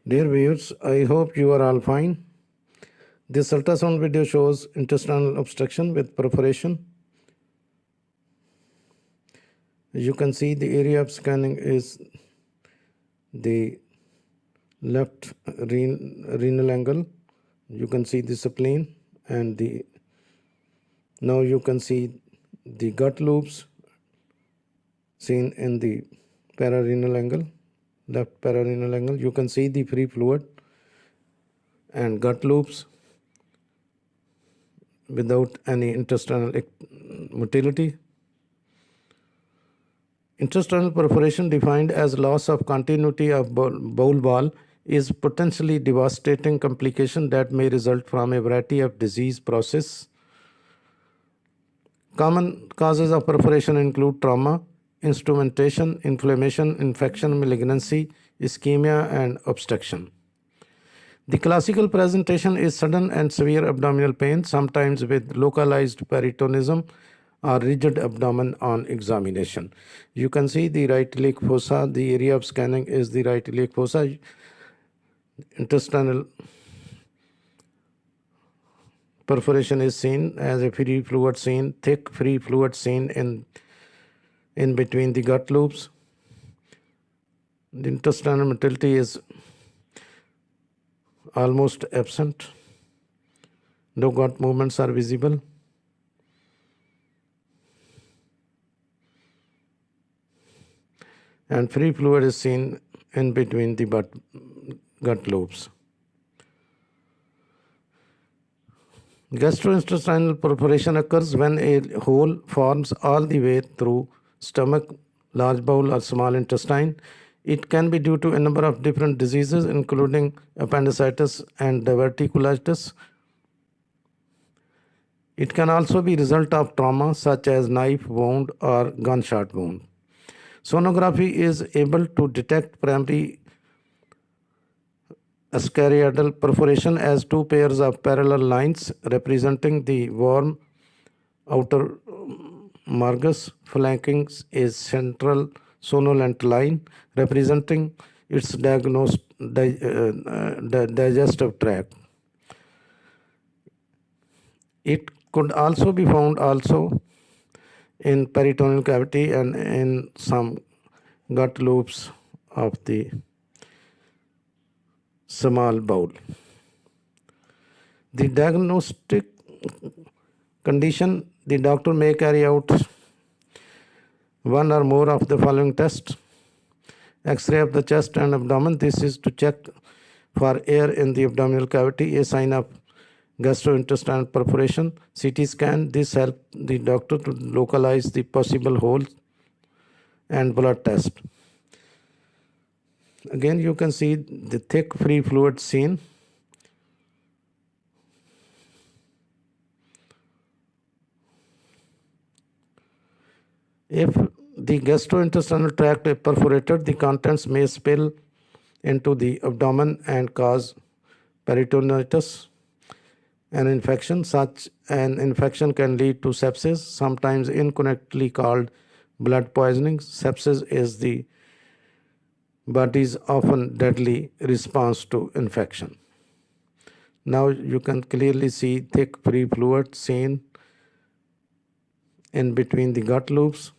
Dear viewers, I hope you are all fine. This ultrasound video shows intestinal obstruction with perforation. You can see the area of scanning is the left renal angle. You can see the spleen and now you can see the gut loops seen in the pararenal angle, left pararenal angle. You can see the free fluid and gut loops without any intestinal motility. Intestinal perforation, defined as loss of continuity of bowel wall, is potentially devastating complication that may result from a variety of disease process. Common causes of perforation include trauma, instrumentation, inflammation, infection, malignancy, ischemia, and obstruction. The classical presentation is sudden and severe abdominal pain, sometimes with localized peritonism or rigid abdomen on examination. You can see the right iliac fossa. The area of scanning is the right iliac fossa. Intestinal perforation is seen as a free fluid seen, thick free fluid seen in between the gut loops. The intestinal motility is almost absent. No gut movements are visible. And free fluid is seen in between the gut loops. Gastrointestinal perforation occurs when a hole forms all the way through stomach, large bowel, or small intestine. It can be due to a number of different diseases, including appendicitis and diverticulitis. It can also be result of trauma such as knife wound or gunshot wound. Sonography is able to detect primary ascariadal perforation as two pairs of parallel lines representing the warm outer margus flanking a central sonolent line representing its digestive tract. It could also be found in peritoneal cavity and in some gut loops of the small bowel. The diagnostic condition, the doctor may carry out one or more of the following tests. X-ray of the chest and abdomen. This is to check for air in the abdominal cavity, a sign of gastrointestinal perforation. CT scan. This helps the doctor to localize the possible holes, and blood test. Again, you can see the thick free fluid seen. If the gastrointestinal tract is perforated, the contents may spill into the abdomen and cause peritonitis. An infection, such an infection can lead to sepsis, sometimes incorrectly called blood poisoning. Sepsis is the body's often deadly response to infection. Now you can clearly see thick free fluid seen in between the gut loops.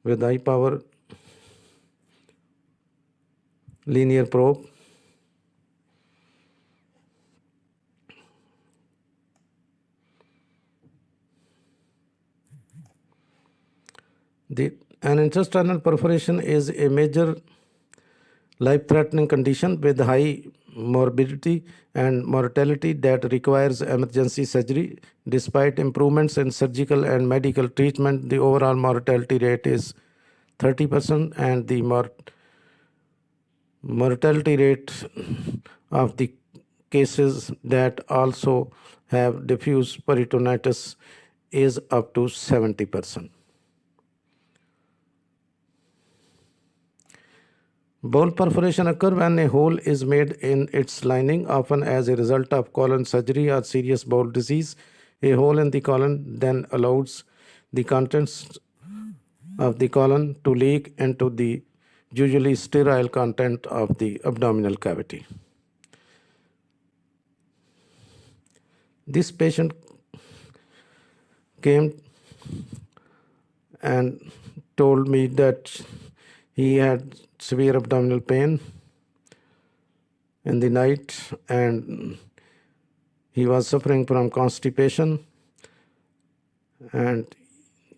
With high power linear probe. An intestinal perforation is a major life-threatening condition with high morbidity and mortality that requires emergency surgery. Despite improvements in surgical and medical treatment, the overall mortality rate is 30%, and the mortality rate of the cases that also have diffuse peritonitis is up to 70%. Bowel perforation occurs when a hole is made in its lining, often as a result of colon surgery or serious bowel disease. A hole in the colon then allows the contents of the colon to leak into the usually sterile content of the abdominal cavity. This patient came and told me that he had severe abdominal pain in the night and he was suffering from constipation, and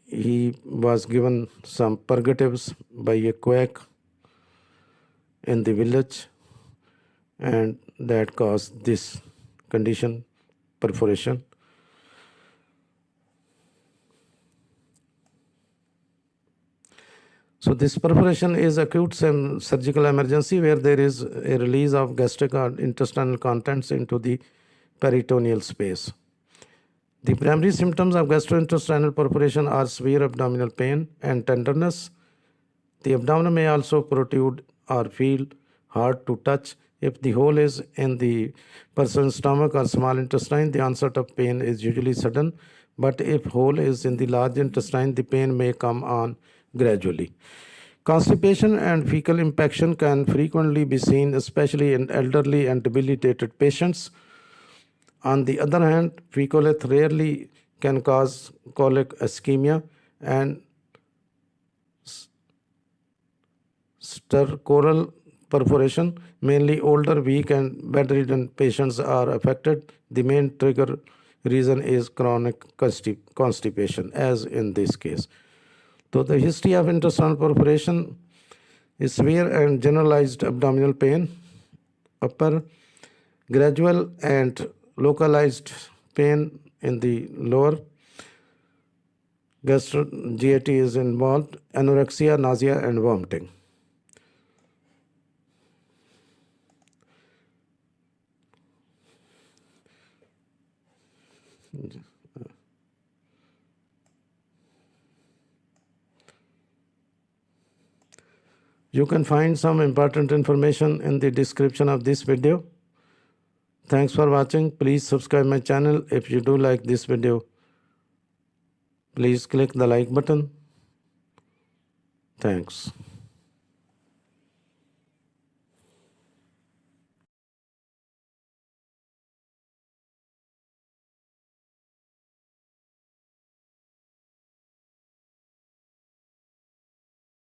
he was given some purgatives by a quack in the village, and that caused this condition, perforation. So this perforation is acute surgical emergency where there is a release of gastric or intestinal contents into the peritoneal space. The primary symptoms of gastrointestinal perforation are severe abdominal pain and tenderness. The abdomen may also protrude or feel hard to touch. If the hole is in the person's stomach or small intestine, the onset of pain is usually sudden, but if hole is in the large intestine, the pain may come on gradually. Constipation and fecal impaction can frequently be seen, especially in elderly and debilitated patients. On the other hand, fecalith rarely can cause colic ischemia, and stercoral perforation, mainly older, weak, and bedridden patients are affected. The main trigger reason is chronic constipation, as in this case. So the history of intestinal perforation is severe and generalized abdominal pain, upper, gradual and localized pain in the lower, GAT is involved, anorexia, nausea, and vomiting. You can find some important information in the description of this video. Thanks for watching. Please subscribe my channel. If you do like this video, please click the like button. Thanks.